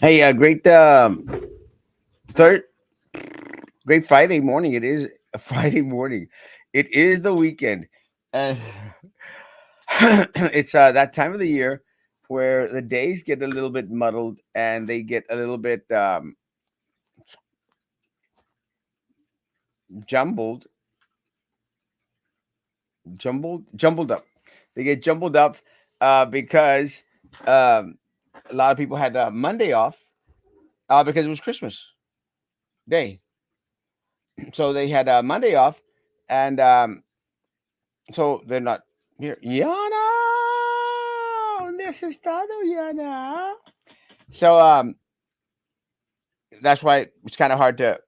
Hey, great third, great Friday morning. It is a Friday morning. It is the weekend, and it's that time of the year where the days get a little bit muddled and they get a little bit jumbled, jumbled up. They get jumbled up because um, a lot of people had Monday off because it was Christmas Day, so they had Monday off, and so they're not here. Yana, ¿dónde has estado, Yana? So that's why it's kind of hard to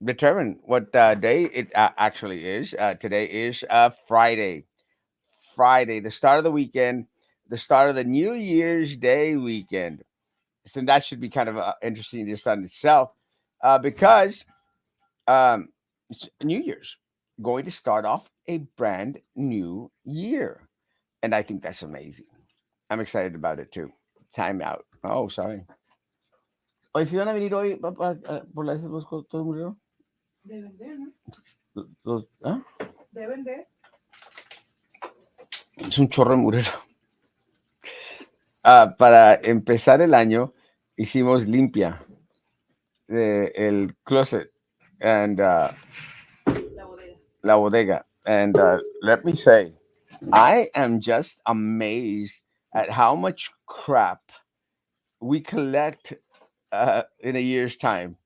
determine what day it actually is. Today is Friday. Friday, the start of the weekend, the start of the New Year's Day weekend. So that should be kind of interesting just on itself, because um, it's New Year's going to start off a brand new year, and I think that's amazing. I'm excited about it too. Time out. Oh, sorry. Oye, ¿si van a venir hoy papá, por las los todos murieron? Deben de, ¿no? ¿Ah? Deben de. Es un chorro de murero. Para empezar el año, hicimos limpia el closet and La bodega. la bodega. And let me say, I am just amazed at how much crap we collect in a year's time.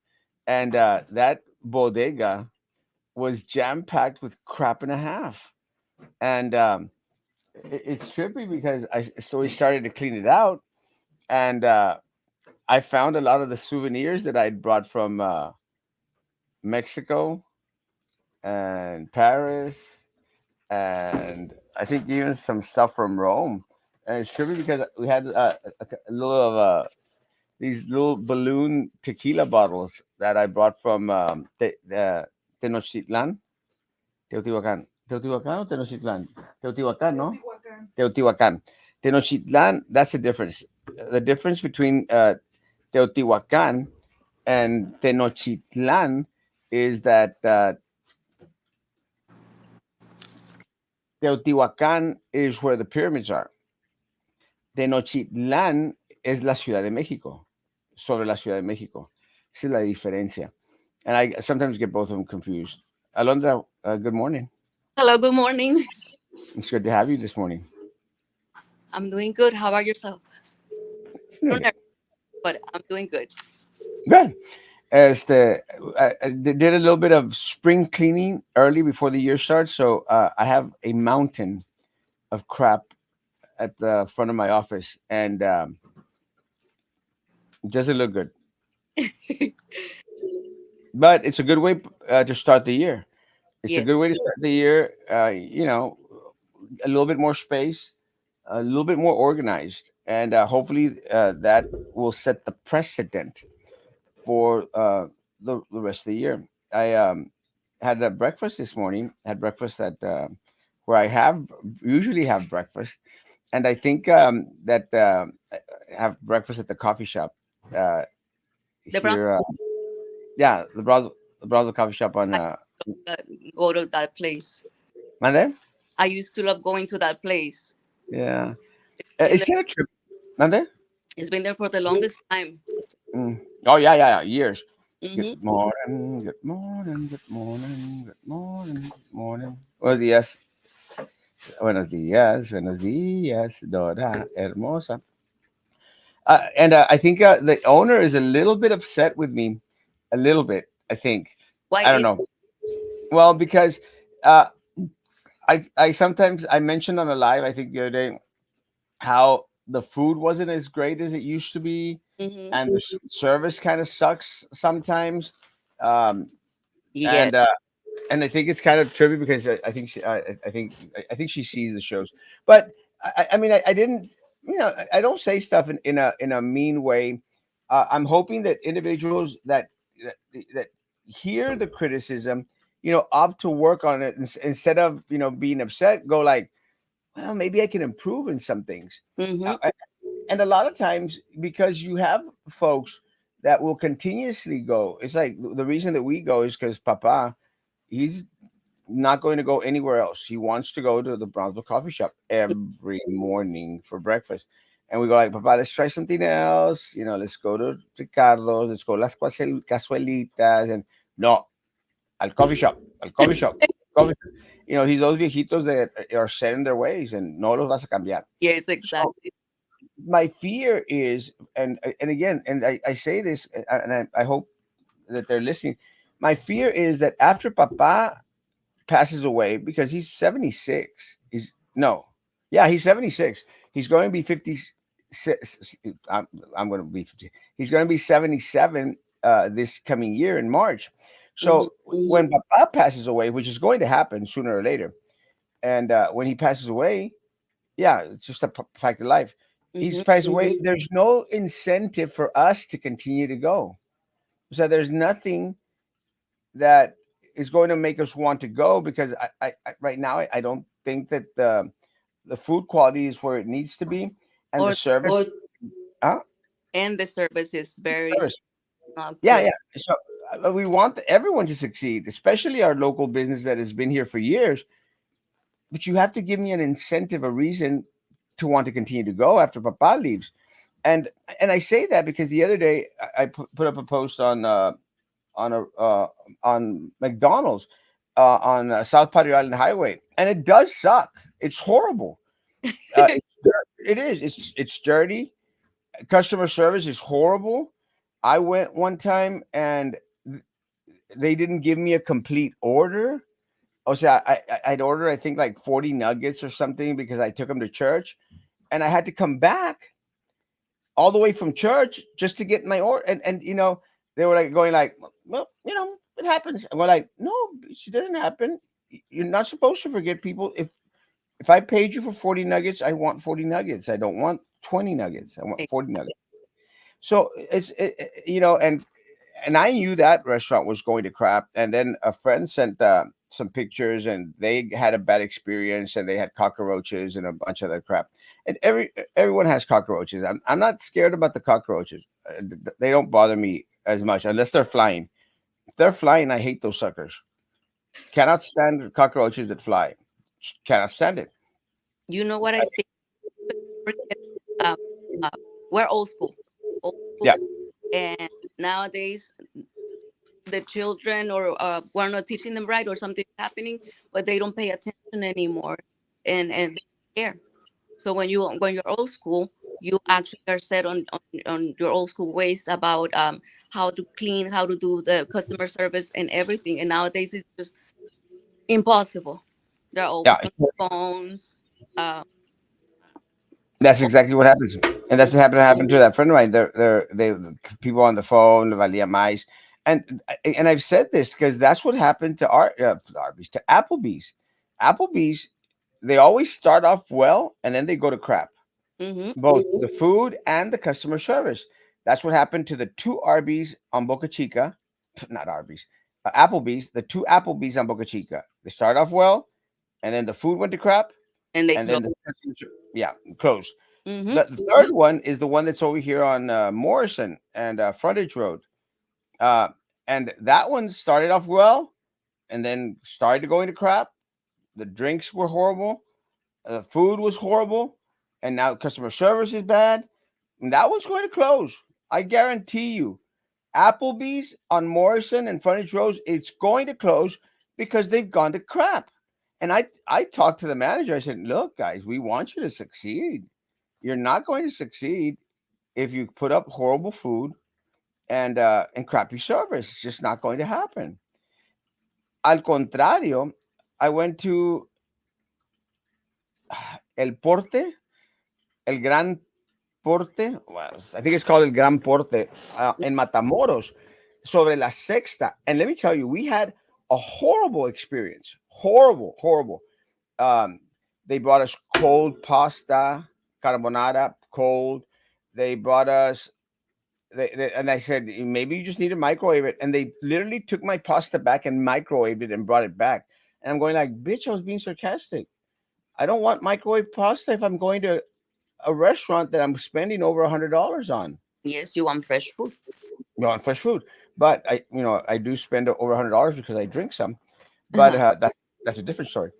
And that bodega was jam packed with crap and a half. And it's trippy because so we started to clean it out, and I found a lot of the souvenirs that I'd brought from Mexico and Paris, and I think even some stuff from Rome. And it's trippy because we had a little of these little balloon tequila bottles that I brought from Tenochtitlan, Teotihuacan. Teotihuacan or Tenochtitlan? Teotihuacan, no? Teotihuacán. Teotihuacan. Tenochtitlan, that's the difference. The difference between Teotihuacan and Tenochtitlan is that Teotihuacan is where the pyramids are. Tenochtitlan es la Ciudad de México, sobre la Ciudad de México. Esa es la diferencia. And I sometimes get both of them confused. Alondra, good morning. Hello, good morning. It's good to have you this morning. I'm doing good. How about yourself? Doing Don't good. know, but I'm doing good. Good. I did a little bit of spring cleaning early before the year starts, so I have a mountain of crap at the front of my office, and it doesn't look good. But it's a good way to start the year. It's a Yes. good way to start the year. A little bit more space, a little bit more organized, and hopefully that will set the precedent for the rest of the year. I had a breakfast this morning. Had breakfast at where I have usually have breakfast, and I think that I have breakfast at the coffee shop uh, The brown here. Yeah, the Browser coffee shop on I go to that place. Monday. I used to love going to that place. Yeah, It's been it's there, kind of trip. Monday. it's been there for the longest time. Mm. Oh yeah, years. Hmm. Good morning, good morning, good morning, good morning, good morning. Buenos días, Dora hermosa. And I think the owner is a little bit upset with me, a little bit. I think Why I don't is know. Well, because uh, I sometimes I mentioned on the live I think the other day how the food wasn't as great as it used to be, hmm and the service kind of sucks sometimes. Um, Yes. and and I think it's kind of trippy because I think I think she sees the shows, but I mean I didn't, I don't say stuff in a mean way. I'm hoping that individuals that, that hear the criticism, opt to work on it, instead of being upset. Go like, well, maybe I can improve in some things. Hmm And a lot of times, because you have folks that will continuously go. It's like the reason that we go is because Papa, he's not going to go anywhere else. He wants to go to the Brownsville coffee shop every morning for breakfast. And we go like, Papa, let's try something else. Let's go to Ricardo. Let's go las casuelitas. And no, al coffee shop, al coffee shop, coffee shop. He's those viejitos that are set in their ways and no los vas a cambiar. Yes, So exactly. my fear is, and again, and I say this, and I hope that they're listening. My fear is that after Papa passes away, because he's 76. He's no, yeah, he's 76. He's going to be 56. I'm going to be 50. He's going to be 77 this coming year in March. Mm-hmm, So when Papa passes away, which is going to happen sooner or later, and when he passes away, yeah, it's just a fact of life. He's mm-hmm. passed away. There's no incentive for us to continue to go. So there's nothing that is going to make us want to go because right now I don't think that the food quality is where it needs to be, and the Or service. Uh, and the service is very service. not Yeah, good. yeah. So we want everyone to succeed, especially our local business that has been here for years. But you have to give me an incentive, a reason to want to continue to go after Papa leaves. And I say that because the other day I put up a post on a on McDonald's on South Padre Island Highway, and it does suck. It's horrible. It is. It's dirty. Customer service is horrible. I went one time and they didn't give me a complete order. Oh, so I'd ordered I think like 40 nuggets or something because I took them to church, and I had to come back all the way from church just to get my order. And they were like going like, well, it happens. And we're like, no, it doesn't happen. You're not supposed to forget people. If I paid you for 40 nuggets, I want 40 nuggets. I don't want 20 nuggets. I want 40 nuggets. So and I knew that restaurant was going to crap. And then a friend sent some pictures, and they had a bad experience, and they had cockroaches and a bunch of other crap. And everyone has cockroaches. I'm not scared about the cockroaches. They don't bother me as much unless they're flying. If they're flying, I hate those suckers. Cannot stand cockroaches that fly. Cannot stand it. You know what I think? Um, uh, we're old school, Yeah, and nowadays the children or we're not teaching them right or something's happening, but they don't pay attention anymore, and they don't care. So when you're old school, you actually are set on your old school ways about how to clean, how to do the customer service and everything. And nowadays it's just impossible. They're always yeah. on phones. Uh, That's exactly what happens, and that's what happened to that friend of mine. They people on the phone, valia mais, and I've said this because that's what happened to Arby's, to Applebee's. Applebee's, they always start off well, and then they go to crap, mm-hmm, both the food and the customer service. That's what happened to the two Arby's on Boca Chica, not Arby's, Applebee's, the two Applebee's on Boca Chica. They start off well, and then the food went to crap, and they and close. then yeah, closed. Mm-hmm, The third one is the one that's over here on Morrison and Frontage Road. Uh, and that one started off well and then started to go into crap. The drinks were horrible. The food was horrible. And now customer service is bad. And that one's going to close. I guarantee you. Applebee's on Morrison and Frontage Road is going to close because they've gone to crap. And I talked to the manager. I said, look, guys, we want you to succeed. You're not going to succeed if you put up horrible food and crappy service. It's just not going to happen. Al contrario, I went to El Porte, El Gran Porte. Well, I think it's called El Gran Porte in Matamoros, sobre la Sexta. And let me tell you, we had a horrible experience. Horrible, horrible. Um, they brought us cold pasta, carbonara, cold. They brought us and I said, maybe you just need to microwave it. And they literally took my pasta back and microwaved it and brought it back. And I'm going like, bitch, I was being sarcastic. I don't want microwave pasta if I'm going to a restaurant that I'm spending over $100 on. yes, you want fresh food. on fresh food. But I do spend over $100 because I drink some. But Uh-huh. that's a different story.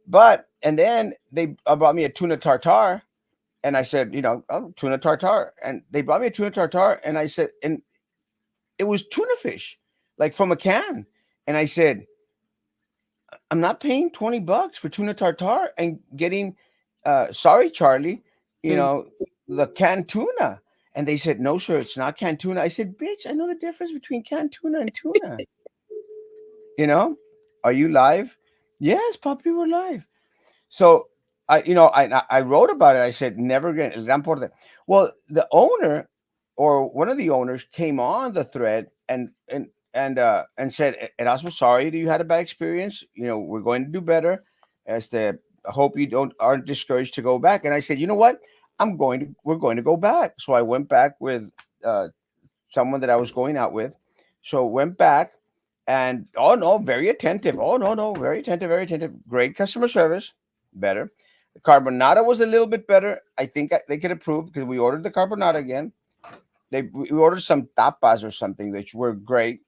But and then they brought me a tuna tartare, and I said, oh, tuna tartare, and they brought me a tuna tartare, and I said, and it was tuna fish, like from a can, and I said, I'm not paying $20 for tuna tartare and getting, sorry, Charlie, you Mhm. know, the canned tuna. And they said, no, sir, it's not canned tuna. I said, bitch, I know the difference between canned tuna and tuna. You know, are you live? Yes, Poppy, we're live. So I wrote about it. I said never again. El Gran Porte. Well, the owner or one of the owners came on the thread and said, Erasmo, sorry that you had a bad experience. We're going to do better. As the I hope you don't aren't discouraged to go back. And I said, you know what? We're going to go back. So I went back with uh, someone that I was going out with. So went back and oh no, very attentive. Oh no, no, very attentive, very attentive. Great customer service, better. The carbonara was a little bit better. I think they could approve because we ordered the carbonara again. We ordered some tapas or something which were great.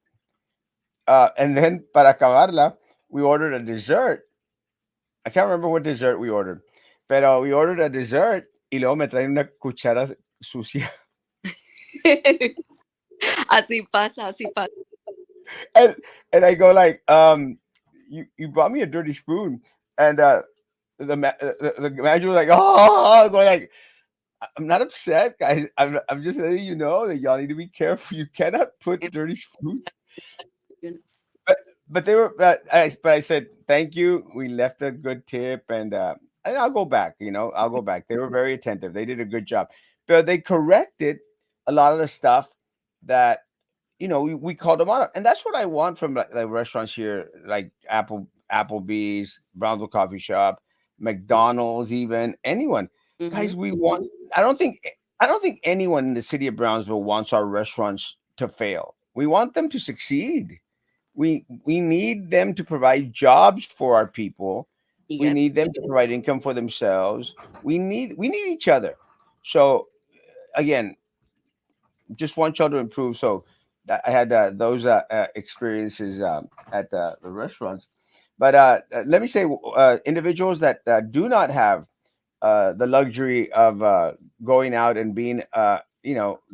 And then para acabarla, we ordered a dessert. I can't remember what dessert we ordered, pero we ordered a dessert y luego me traen una cuchara sucia. Así pasa, así pasa. and and I go like, you brought me a dirty spoon, and the manager was like, oh, going like, I'm not upset, guys. I'm just letting you know that y'all need to be careful. You cannot put And, dirty spoons. you know, But they were, but I said thank you. We left a good tip, and I'll go back. I'll go back. They were very attentive. They did a good job, but they corrected a lot of the stuff that we called them out, and that's what I want from like restaurants here, like Applebee's, Brownsville Coffee Shop, McDonald's, even anyone. mhm. Guys, we want. I don't think anyone in the city of Brownsville wants our restaurants to fail. We want them to succeed. We need them to provide jobs for our people. We Yep. need them to provide income for themselves. We need each other. So again, just want y'all to improve. So I had those experiences at the restaurants. But let me say, individuals that do not have the luxury of going out and being,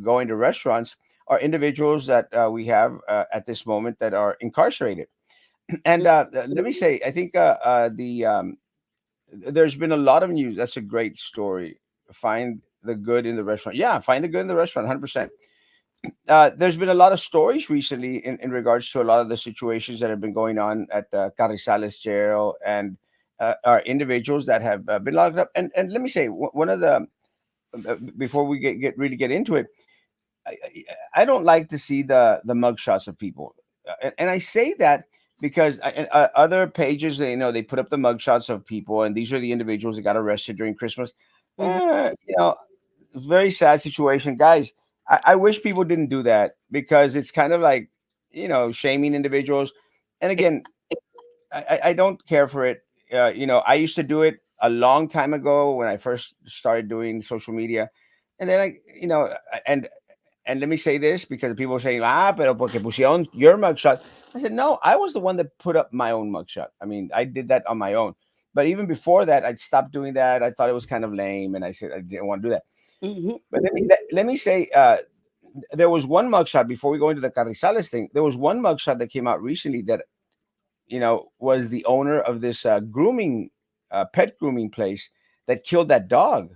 going to restaurants are individuals that we have at this moment that are incarcerated. And let me say, I think there's been a lot of news. That's a great story. Find the good in the restaurant. Yeah, find the good in the restaurant. 100%. There's been a lot of stories recently in regards to a lot of the situations that have been going on at Carrizales jail and are individuals that have been locked up. And let me say, one of the before we get into it, I don't like to see the mugshots of people, and I say that because other pages, they put up the mugshots of people, and these are the individuals that got arrested during Christmas. Mhm. It's a very sad situation, guys. I wish people didn't do that because it's kind of like shaming individuals. And again, I don't care for it. I used to do it a long time ago when I first started doing social media, and then and let me say this because people are saying, pero porque pusieron your mugshot. I said, no, I was the one that put up my own mugshot. I mean, I did that on my own. But even before that, I'd stopped doing that. I thought it was kind of lame, and I said I didn't want to do that. Mhm. But let me say, there was one mugshot before we go into the Carrizales thing. There was one mugshot that came out recently that was the owner of this pet grooming place that killed that dog.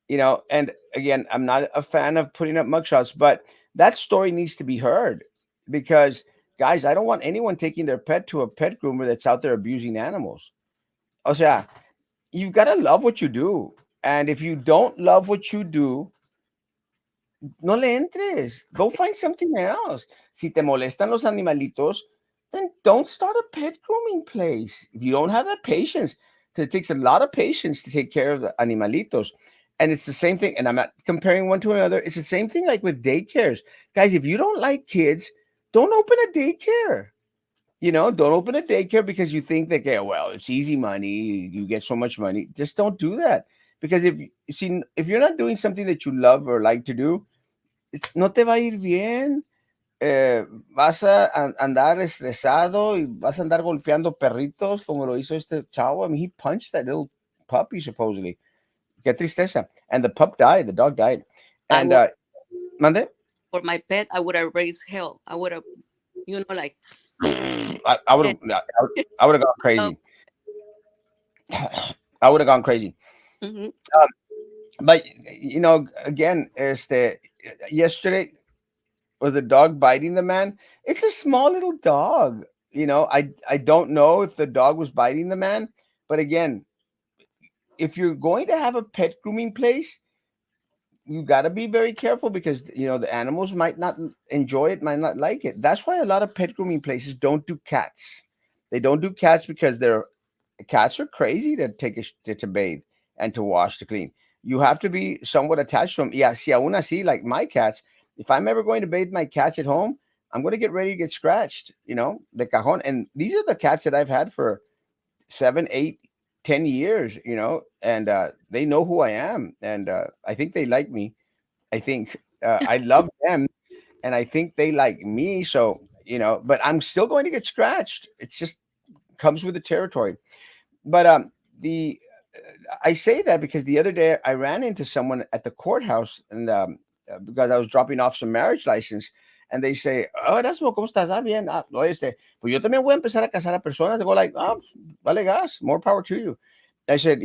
And again, I'm not a fan of putting up mugshots, but that story needs to be heard because, guys, I don't want anyone taking their pet to a pet groomer that's out there abusing animals. O sea, you've got to love what you do. And if you don't love what you do, no le entres. Go find something else. Si te molestan los animalitos, then don't start a pet grooming place. If you don't have that patience, because it takes a lot of patience to take care of the animalitos. And it's the same thing. And I'm not comparing one to another. It's the same thing like with daycares. Guys, if you don't like kids, don't open a daycare. Don't open a daycare because you think that, okay, well, it's easy money. You get so much money. Just don't do that. Because if you're not doing something that you love or like to do, no te va a ir bien. vas a andar estresado y vas a andar golpeando perritos como lo hizo este chavo. I mean, he punched that little puppy supposedly. Qué tristeza. And the pup died. The dog died. I And would, mande, for my pet, I would have raised hell. I would have, like, I would have, and, I would have gone um, crazy. I would have gone crazy. mhm. Um, but again, yesterday was the dog biting the man. It's a small little dog. I don't know if the dog was biting the man, but again, if you're going to have a pet grooming place, you got to be very careful because the animals might not enjoy it, might not like it. That's why a lot of pet grooming places don't do cats. They don't do cats because cats are crazy to take to bathe and to wash to clean. You have to be somewhat attached to them. Yeah, si aún así, like my cats, if I'm ever going to bathe my cats at home, I'm going to get ready to get scratched, de cajon. And these are the cats that I've had for 7, 8, 10 years, and they know who I am. And I think they like me. I think I love them and I think they like me. So, but I'm still going to get scratched. It's just comes with the territory. But the I say that because the other day I ran into someone at the courthouse and because I was dropping off some marriage license, and they say, "Oh, Erasmo, ¿cómo estás? Ah, bien. Ah, no, pues yo también voy a empezar a casar a personas." They go like, "Oh, vale gas, more power to you." I said,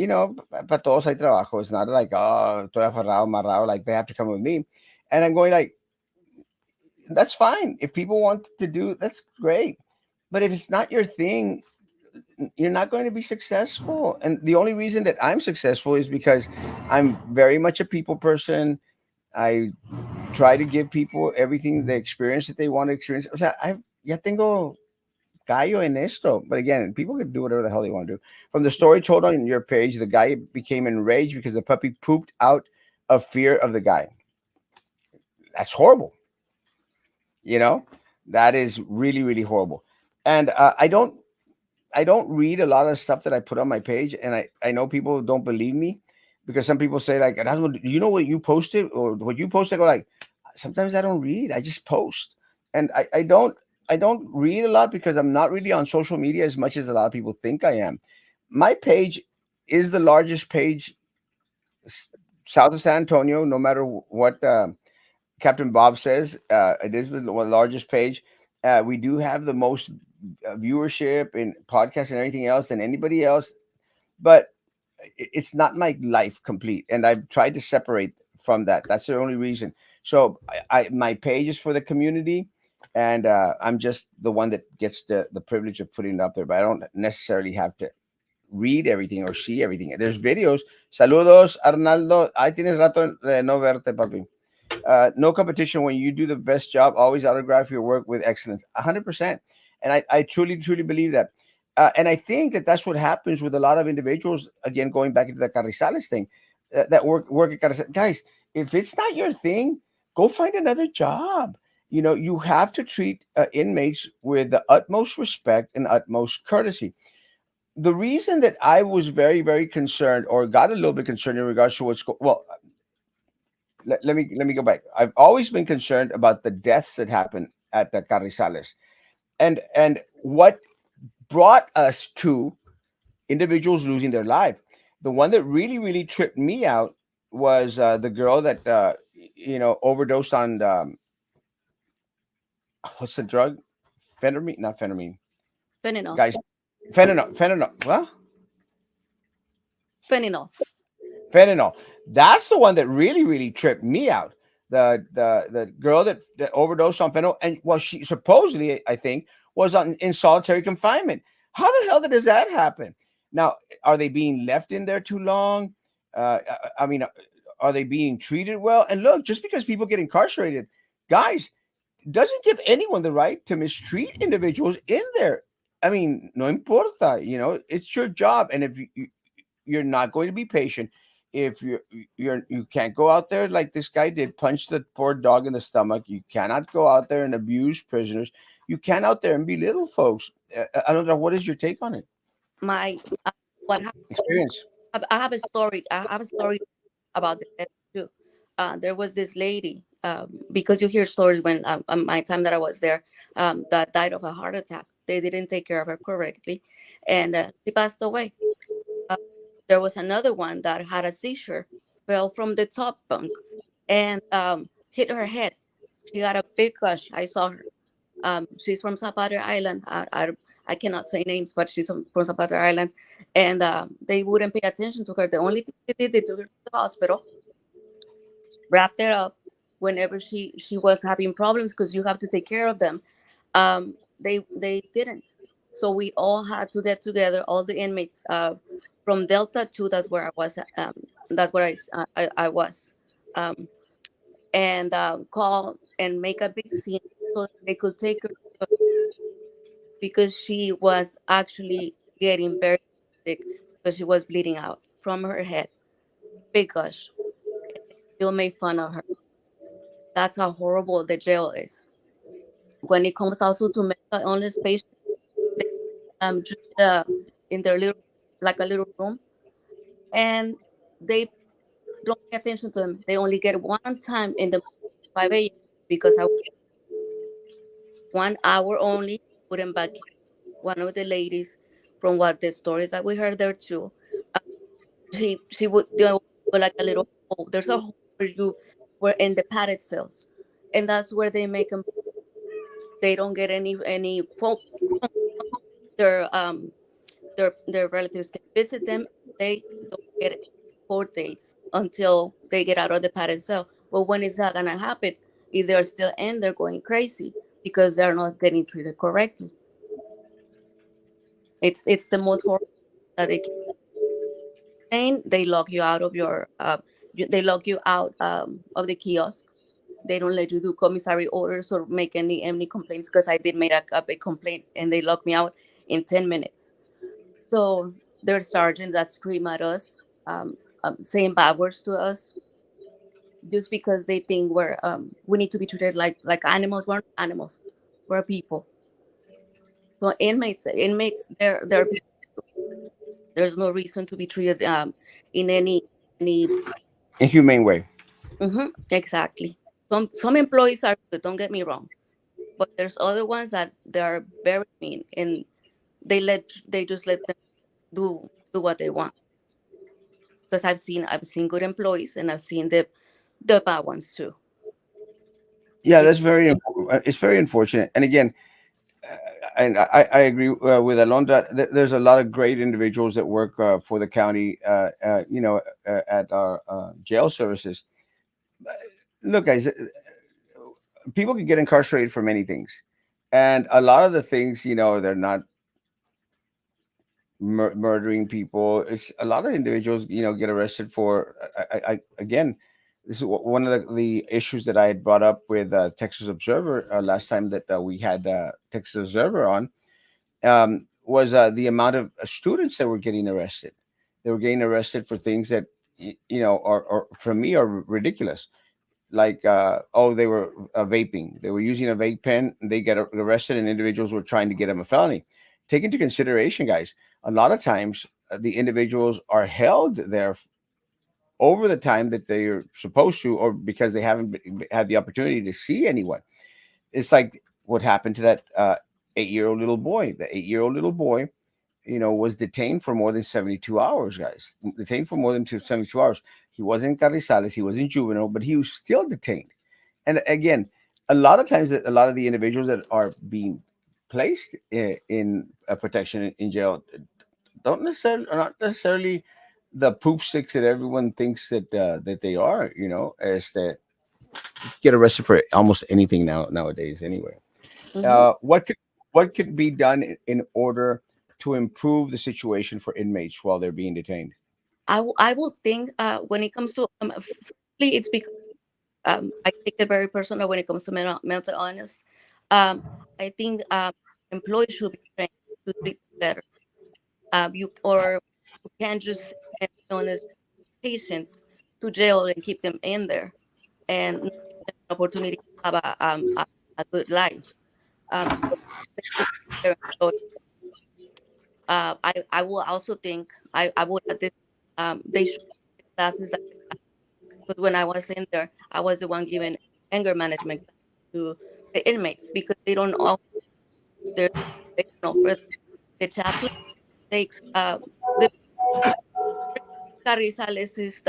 para todos hay trabajo. It's not like, oh, estoy aferrado, amarrado, like they have to come with me. And I'm going like, that's fine. If people want to do, that's great. But if it's not your thing, you're not going to be successful. And the only reason that I'm successful is because I'm very much a people person. I try to give people everything, the experience that they want to experience. O sea, I ya tengo gallo en esto. But again, people can do whatever the hell they want to do. From the story told on your page, the guy became enraged because the puppy pooped out of fear of the guy. That's horrible. You know, that is really, really horrible. And I don't read a lot of stuff that I put on my page, and I know people don't believe me because some people say like, "That's what you know what you posted or what you posted." I go like, sometimes I don't read. I just post, and I don't read a lot because I'm not really on social media as much as a lot of people think I am. My page is the largest page s- south of San Antonio, no matter what Captain Bob says. It is the largest page. We do have the most viewership in podcasts and everything else than anybody else, but it's not my life complete. And I've tried to separate from that. That's the only reason. So my page is for the community, and I'm just the one that gets the privilege of putting it up there. But I don't necessarily have to read everything or see everything. There's videos. Saludos, Arnaldo. Ay, tienes rato de no verte, papi. No competition when you do the best job. Always autograph your work with excellence. 100%. And I truly, truly believe that. And I think that that's what happens with a lot of individuals. Again, going back into the Carrizales thing, that work at Carrizales. Guys, if it's not your thing, go find another job. You have to treat inmates with the utmost respect and utmost courtesy. The reason that I was very, very concerned or got a little bit concerned in regards to well, let me go back. I've always been concerned about the deaths that happen at the Carrizales, and what brought us to individuals losing their life. The one that really really tripped me out was the girl that overdosed on what's the drug? Phentermine, not phentermine, Fentanyl. guys. Fentanyl. What? Fentanyl. Fentanyl. That's the one that really, really tripped me out. The girl that overdosed on fentanyl, and well, she supposedly, I think, was in solitary confinement. How the hell does that happen? Now, are they being left in there too long? I mean, are they being treated well? And look, just because people get incarcerated, guys, doesn't give anyone the right to mistreat individuals in there. I mean, no importa, it's your job, and if you're not going to be patient. If you can't go out there like this guy did, punch the poor dog in the stomach. You cannot go out there and abuse prisoners. You can't out there and belittle folks. I don't know. What is your take on it? My what happened? Experience. I have a story. I have a story about the death too. there was this lady, because you hear stories when my time that I was there, that died of a heart attack. They didn't take care of her correctly, and she passed away. Uh, there was another one that had a seizure, fell from the top bunk, and hit her head. She got a big gush. I saw her. She's from Zapata Island. I cannot say names, but she's from Zapata Island, and they wouldn't pay attention to her. The only thing they did, they took her to the hospital, wrapped her up. Whenever she was having problems, because you have to take care of them, they didn't. So we all had to get together, all the inmates, from Delta 2. That's where I was. That's where I was, um, and call and make a big scene so that they could take her to, because she was actually getting very sick, because she was bleeding out from her head, big gush, and they still made fun of her. That's how horrible the jail is. When it comes also to mental illness patients, they just in their little, like a little room, and they don't pay attention to them. They only get one time in the 5 a.m. because I 1 hour only put them back in. One of the ladies, from what the stories that we heard there too, uh, she would do like a little hole. There's a hole where you were in the padded cells, and that's where they make them. They don't get any phone. Their their relatives can visit them. They don't get court dates until they get out of the padded cell. But when is that gonna happen? If they're still in, they're going crazy because they're not getting treated correctly. It's the most horrible that they can explain. They lock you out of your they lock you out of the kiosk. They don't let you do commissary orders or make any complaints, because I did make a big complaint and they locked me out in 10 minutes. So there's sergeants that scream at us, saying bad words to us, just because they think we need to be treated like animals. We're not animals. We're people. So inmates, they're people. There's no reason to be treated in any. Inhumane way. Exactly. Some employees are good. Don't get me wrong, but there's other ones that they are very mean, and they just let them do what they want. Because I've seen good employees, and I've seen the bad ones too. Yeah, It, that's it's very unfortunate. And again, and I agree with Alondra. There's a lot of great individuals that work for the county, at our jail services. Look, guys, people can get incarcerated for many things, and a lot of the things, they're not murdering people. It's a lot of individuals, get arrested for. Again, this is one of the issues that I had brought up with Texas Observer last time that we had Texas Observer on, was the amount of students that were getting arrested. They were getting arrested for things that are for me are ridiculous. Like, oh, they were vaping. They were using a vape pen. And they get arrested, and individuals were trying to get them a felony. Take into consideration, guys. A lot of times, the individuals are held there over the time that they are supposed to, or because they haven't had the opportunity to see anyone. It's like what happened to that 8-year-old little boy. The 8-year-old little boy, was detained for more than 72 hours, guys. Detained for more than 72 hours. He wasn't Carrizales, he wasn't juvenile, but he was still detained. And again, a lot of times, a lot of the individuals that are being placed in protection in jail don't necessarily are not necessarily the poop sticks that everyone thinks that they are. As that get arrested for almost anything nowadays. Anyway, mhm. what could be done in order to improve the situation for inmates while they're being detained? I will think, when it comes to firstly, it's because I take it very personal when it comes to mental illness. Um, I think employees should be trained to treat better. You can't just send mental illness patients to jail and keep them in there and not give them an opportunity to have a good life. So they should be their employees. I will also think I would at this they should have classes that because when I was in there, I was the one giving anger management class to the inmates because they don't offer their they don't offer the chaplain takes the Carrizales is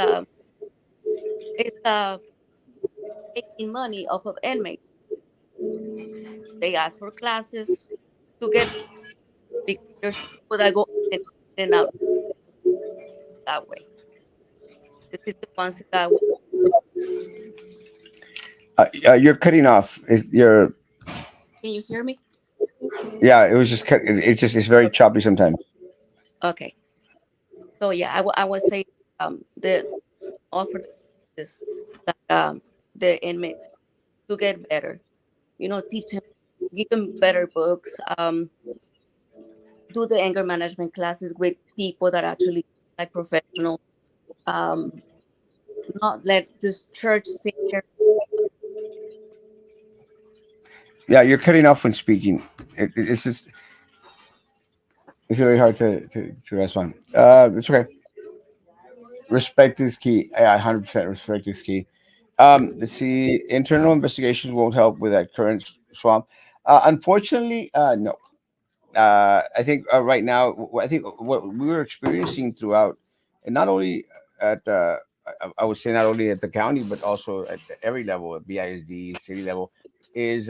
taking money off of inmates. They ask for classes to get because there's people that go in and out that way. This is the ones that You're cutting off. You're can you hear me? yeah. It was just cut. It's just it's very choppy sometimes. Okay. So yeah, I would say the offer the classes that the inmates to get better. You know, teach them, give them better books. Do the anger management classes with people that actually like professional. Um, not let just church sit here. Yeah, you're cutting off when speaking. It's just it's very hard to respond. It's okay. Respect is key. Yeah, 100% respect is key. Let's see. Internal investigations won't help with that current swamp. Unfortunately, no. I think right now, I think what we were experiencing throughout, and not only at, I would say not only at the county, but also at every level, at BISD, city level, is,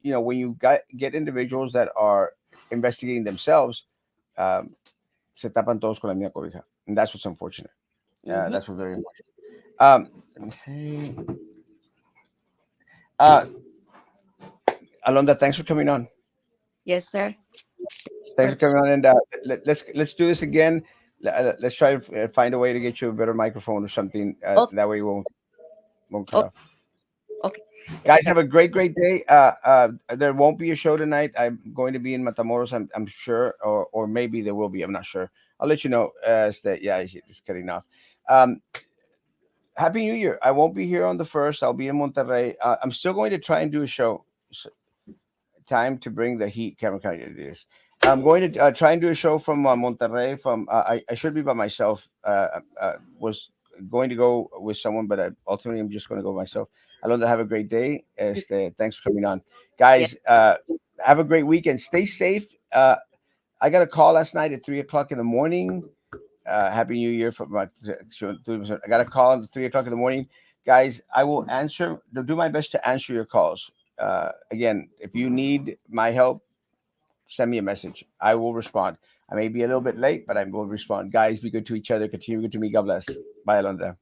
when you get individuals that are investigating themselves, um, se tapan todos con la misma cobija. And that's what's unfortunate. Hmm. That's what's very unfortunate. Let me see. Uh, Alonda, thanks for coming on. Yes, sir. Thanks For for coming on, and let's do this again. Let's try to find a way to get you a better microphone or something. okay, That way we won't cut okay, off. okay. Guys, have a great day. There won't be a show tonight. I'm going to be in Matamoros. I'm sure, or maybe there will be. I'm not sure. I'll let you know. As that, yeah, it's cutting off. Um, Happy New Year. I won't be here on the first. I'll be in Monterrey. I'm still going to try and do a show. Time to bring the heat. Camera it is. I'm going to try and do a show from Monterrey. I should be by myself. Was going to go with someone, but ultimately I'm just going to go myself. Alonda, have a great day. You, Thanks for coming on, yes, guys. Have a great weekend. Stay safe. I got a call last night at 3 o'clock in the morning. Happy New Year from my. I got a call at 3 o'clock in the morning, guys. I will answer. Do my best to answer your calls. Again, if you need my help, send me a message. I will respond. I may be a little bit late, but I will respond. Guys, be good to each other. Continue good to me. God bless. Bye, Alonda.